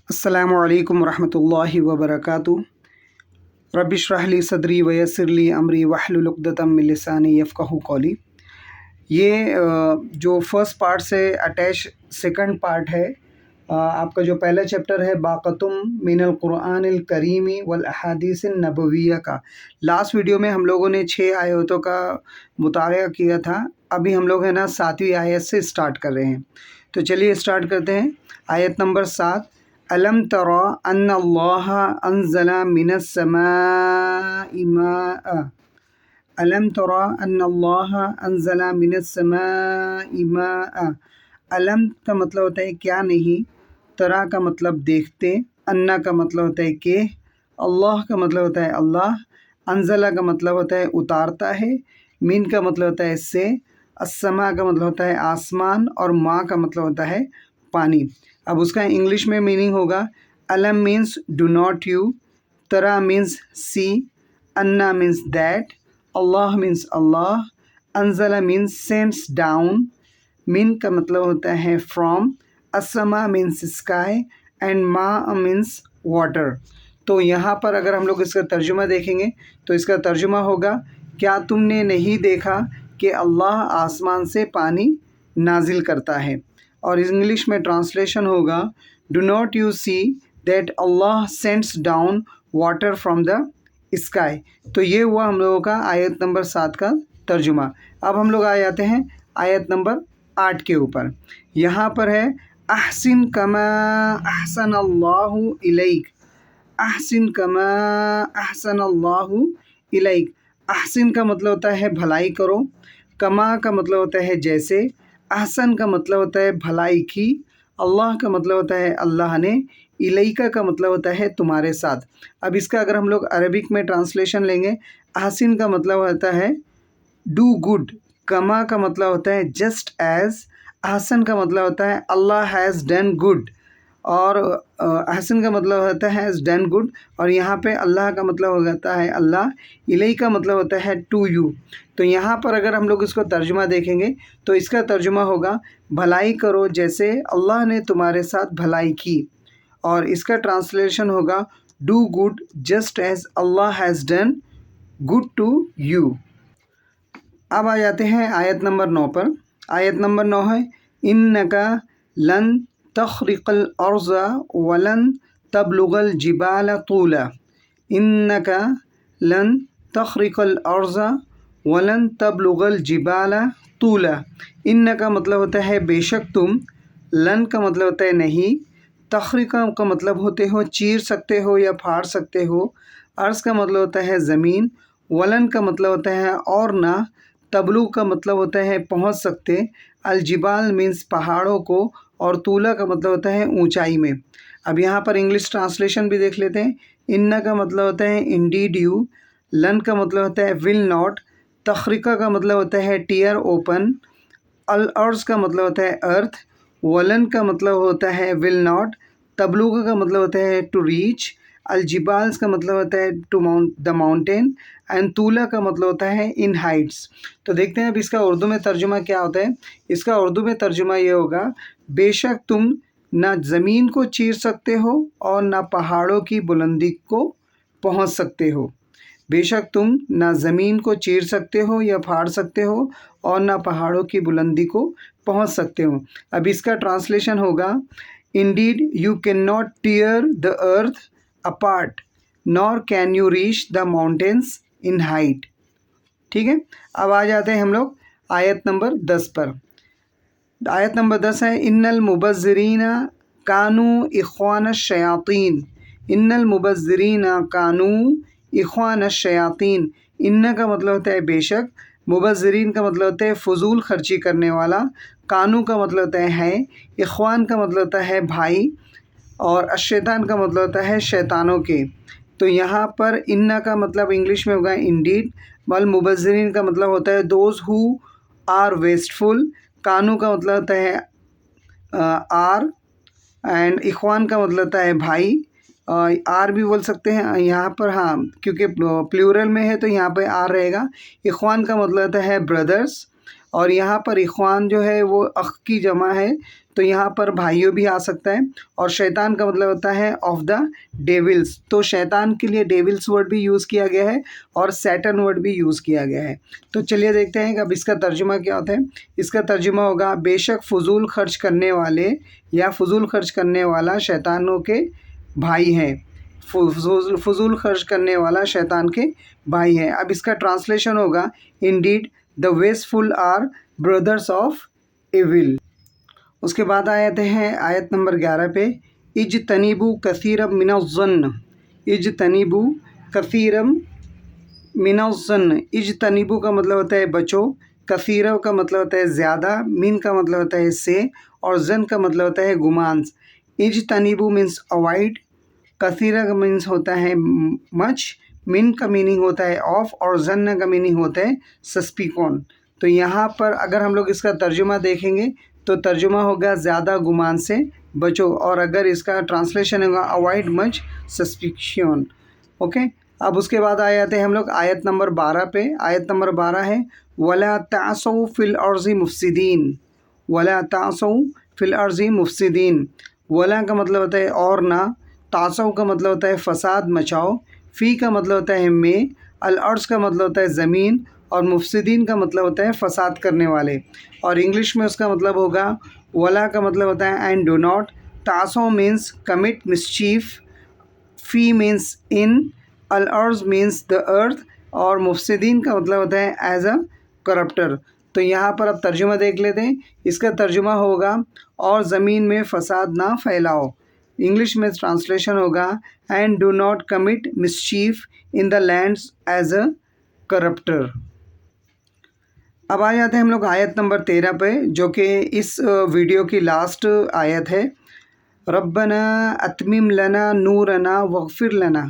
अस्सलामु अलैकुम रहमतुल्लाहि व बरकातुहू। रब्बि इश्रह ली सदरी व यस्सिर ली अमरी वहलुल उक़दतम मिन लिसानी यफ़क़हू क़ौली। ये जो फर्स्ट पार्ट से अटैच सेकंड पार्ट है। आपका जो पहला चैप्टर है बाक़तुम मिनल क़ुरआनिल करीमी वल अहादीसिन नबविय्या का। लास्ट वीडियो में हम लोगों ने 6 आयतों का मुताला किया था। अभी हम लोग है ना 7वीं आयत से स्टार्ट कर रहे हैं। तो चलिए स्टार्ट करते हैं। आयत नंबर 7, अलम तरा अन्नल्लाह अंज़ला मिनस समाई माअ। अलम तरा अन्नल्लाह अंज़ला मिनस समाई माअ। अलम का मतलब होता है क्या नहीं, तरा का मतलब देखते, अन्ना का मतलब होता है कि, अल्लाह का मतलब होता है अल्लाह, अंज़ला का मतलब होता है उतारता है, मिन का मतलब होता है से, अस्समा का मतलब होता है आसमान, और माँ का मतलब होता है पानी। अब उसका इंग्लिश में मीनिंग होगा, अलम मीन्स डू नॉट यू, तरा मीन्स सी, अन्ना means that, Allah means Allah, अंज़ला मीन्स सेंड्स डाउन, मिन का मतलब होता है फ्रॉम, अस्समा मीन्स स्काई, एंड मा मीन्स वाटर। तो यहाँ पर अगर हम लोग इसका तर्जुमा देखेंगे तो इसका तर्जुमा होगा, क्या तुमने नहीं देखा कि अल्लाह आसमान से पानी नाजिल करता है। और इंग्लिश में ट्रांसलेशन होगा, do not you see that Allah sends down water from the sky. तो ये हुआ हम लोगों का आयत नंबर 7 का तर्जुमा। अब हम लोग आ जाते हैं आयत नंबर 8 के ऊपर। यहाँ पर है अहसिन कमा अहसन अल्लाहु इलैक। अहसिन कमा अहसन अल्लाहु इलैक। अहसिन का मतलब होता है भलाई करो, कमा का मतलब होता है जैसे, अहसन का मतलब होता है भलाई की, अल्लाह का मतलब होता है अल्लाह ने, इलैका का मतलब होता है तुम्हारे साथ। अब इसका अगर हम लोग अरबिक में ट्रांसलेशन लेंगे, अहसिन का मतलब होता है डू गुड, कमा का मतलब होता है जस्ट एज, अहसन का मतलब होता है अल्लाह हैज़ डन गुड, और अहसन का मतलब होता है हैज़ डन गुड, और यहाँ पे अल्लाह का मतलब हो जाता है अल्लाह, इलई का मतलब होता है टू यू। तो यहाँ पर अगर हम लोग इसको तर्जुमा देखेंगे तो इसका तर्जुमा होगा, भलाई करो जैसे अल्लाह ने तुम्हारे साथ भलाई की, और इसका ट्रांसलेशन होगा, do good just as Allah has done good to you. अब आ जाते हैं आयत नंबर 9 पर। आयत नंबर 9 है, इन्नका लन तखरिक़ल अर्ज़ा वलन तबलुगल जिबाल तूला। इन्नका लन तखरिक़ल अर्ज़ा वलन तबलुगल जिबाल तूला। इन्न का मतलब होता है बेशक तुम, लन का मतलब होता है नहीं, तखरिक़ा का मतलब होते हो चीर सकते हो या फाड़ सकते हो, अर्ज़ का मतलब होता है ज़मीन, वलन का मतलब होता है और ना, तबलु का मतलब होता है पहुंच सकते, अलजिबाल मीन्स पहाड़ों को, और तूला का मतलब होता है ऊंचाई में। अब यहाँ पर इंग्लिश ट्रांसलेशन भी देख लेते हैं। इन्ना का मतलब होता है इंडीड यू, लन का मतलब होता है विल नॉट, तखरिका का मतलब होता है टीयर ओपन, अल अर्ज़ का मतलब होता है अर्थ, वलन का मतलब होता है विल नॉट, तबलुगा का मतलब होता है टू रीच, अलजिबाल्स का मतलब होता है टू द माउंटेन, एंड तूला का मतलब होता है इन हाइट्स। तो देखते हैं अब इसका उर्दू में तर्जुमा क्या होता है। इसका उर्दू में तर्जुमा ये होगा, बेशक तुम ना ज़मीन को चीर सकते हो और ना पहाड़ों की बुलंदी को पहुंच सकते हो। बेशक तुम ना ज़मीन को चीर सकते हो या फाड़ सकते हो, और ना पहाड़ों की बुलंदी को पहुंच सकते हो। अब इसका ट्रांसलेशन होगा, Indeed you can not tier the earth apart, nor can you reach the mountains in height. ठीक है। अब आ जाते हैं हम लोग आयत नंबर 10 पर। आयत नंबर 10 है, इन्नल मुबज़्ज़िरीना कानू इख्वान शयातीन। इन्नल मुबज़्ज़िरीना कानू इख्वान शयातीन। इन्न का मतलब होता है बेशक, मुबज़्ज़िरीन का मतलब होता है फजूल खर्ची करने वाला, कानू का मतलब होता है, इख्वान का मतलब होता है भाई, और अशैतान का मतलब होता है शैतानों के। तो यहाँ पर इन्ना का मतलब इंग्लिश में होगा इंडीड, वल मुबज़्ज़िरीन का मतलब होता है दोज़ हु आर वेस्टफुल, कानू का मतलब होता है आर, एंड इख्वान का मतलब होता है भाई, आर भी बोल सकते हैं यहाँ पर, हाँ क्योंकि प्लूरल में है तो यहाँ पे आर रहेगा। इख्वान का मतलब होता है ब्रदर्स, اور یہاں پر اخوان جو ہے وہ اخ کی جمع ہے، تو یہاں پر بھائیوں بھی آ سکتا ہے. اور شیطان کا مطلب ہوتا ہے آف دا ڈیولس، تو شیطان کے لیے ڈیولس ورڈ بھی یوز کیا گیا ہے اور سیٹن ورڈ بھی یوز کیا گیا ہے. تو چلیے دیکھتے ہیں کہ اب اس کا ترجمہ کیا ہوتا ہے. اس کا ترجمہ ہوگا بے شک فضول خرچ کرنے والے یا فضول خرچ کرنے والا شیطانوں کے بھائی ہیں. فضول خرچ کرنے والا شیطان کے بھائی ہیں. اب اس کا ٹرانسلیشن ہوگا indeed the wasteful are brothers of evil. اس کے بعد آیت ہیں آیت نمبر 11 پہ اجتنبوا کثیرا من الظن. اجتنبوا کثیرا من الظن. اجتنبوا کا مطلب ہوتا ہے بچو، کثیرا کا مطلب ہوتا ہے زیادہ، من کا مطلب ہوتا ہے سے، اور ظن کا مطلب ہوتا ہے گمان. اجتنبوا مینس اوائڈ، کثیرا کا مینس ہوتا ہے مچ، من کا میننگ ہوتا ہے آف، اور ظن کا میننگ ہوتا ہے سسپیکون. تو یہاں پر اگر ہم لوگ اس کا ترجمہ دیکھیں گے تو ترجمہ ہوگا زیادہ گمان سے بچو، اور اگر اس کا ٹرانسلیشن ہوگا اوائڈ مچ سسپیکشن. اوکے. اب اس کے بعد آ جاتے ہیں ہم لوگ آیت نمبر 12 پہ. آیت نمبر 12 ہے وَلَا تَعْثَوْا فِي الْأَرْضِ مُفْسِدِينَ. وَلَا تَعْثَوْا فِي الْأَرْضِ مُفْسِدِينَ. ولا کا مطلب ہوتا ہے اور نہ، تعثوا کا مطلب ہوتا ہے فساد مچاؤ، فی کا مطلب ہوتا ہے میں، الارض کا مطلب ہوتا ہے زمین، اور مفسدین کا مطلب ہوتا ہے فساد کرنے والے. اور انگلش میں اس کا مطلب ہوگا ولا کا مطلب ہوتا ہے اینڈ ڈو ناٹ، تعثوا مینس کمٹ مسچیف، فی مینس ان، الارض مینس دا ارتھ، اور مفسدین کا مطلب ہوتا ہے ایز اے کرپٹر. تو یہاں پر اب ترجمہ دیکھ لیتے ہیں. اس کا ترجمہ ہوگا اور زمین میں فساد نہ پھیلاؤ. انگلش میں ٹرانسلیشن ہوگا and do not commit mischief in the lands as a corrupter. اب آ جاتے ہیں ہم لوگ آیت نمبر 13 پہ، جو کہ اس ویڈیو کی لاسٹ آیت ہے. ربنا اتمم لنا نورنا واغفر لنا.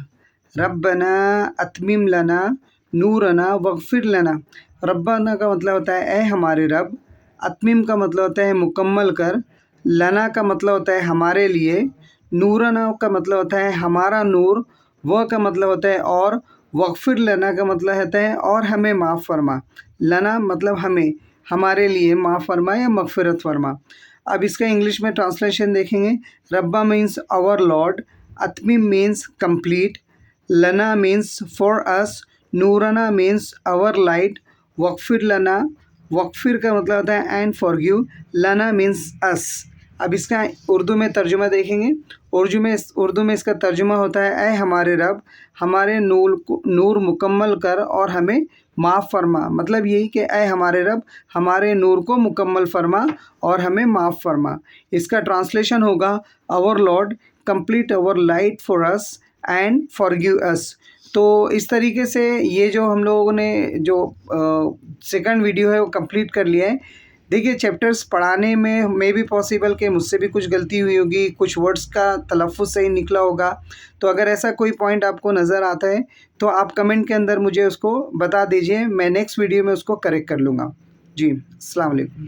ربنا اتمم لنا نورنا واغفر لنا. ربنا کا مطلب ہوتا ہے اے ہمارے رب، اتمم کا مطلب ہوتا ہے مکمل کر، لنا کا مطلب ہوتا ہے ہمارے لیے، نورنا کا مطلب ہوتا ہے ہمارا نور، وہ کا مطلب ہوتا ہے اور، واغفر لنا کا مطلب ہوتا ہے اور ہمیں معاف فرما. لنا مطلب ہمیں، ہمارے لیے معاف فرما یا مغفرت فرما. اب اس کا انگلش میں ٹرانسلیشن دیکھیں گے. ربا مینس آور لارڈ، اتمم مینس کمپلیٹ، لنا مینس فار اس، نورنا مینس آور لائٹ، واغفر لنا، واغفر کا مطلب ہوتا ہے اینڈ فارگیو، لنا مینس اس. اب اس کا اردو میں ترجمہ دیکھیں گے. اردو میں اس کا ترجمہ ہوتا ہے اے ہمارے رب، ہمارے نور مکمل کر اور ہمیں معاف فرما. مطلب یہی کہ اے ہمارے رب، ہمارے نور کو مکمل فرما اور ہمیں معاف فرما. اس کا ٹرانسلیشن ہوگا our lord complete our light for us and forgive us. تو اس طریقے سے یہ جو ہم لوگوں نے جو سیکنڈ ویڈیو ہے وہ کمپلیٹ کر لیا ہے. دیکھیے چیپٹرز پڑھانے میں بھی پاسبل کہ مجھ سے بھی کچھ غلطی ہوئی ہوگی، کچھ ورڈز کا تلفظ صحیح نکلا ہوگا. تو اگر ایسا کوئی پوائنٹ آپ کو نظر آتا ہے تو آپ کمنٹ کے اندر مجھے اس کو بتا دیجئے، میں نیکسٹ ویڈیو میں اس کو کریکٹ کر لوں گا. جی السلام علیکم.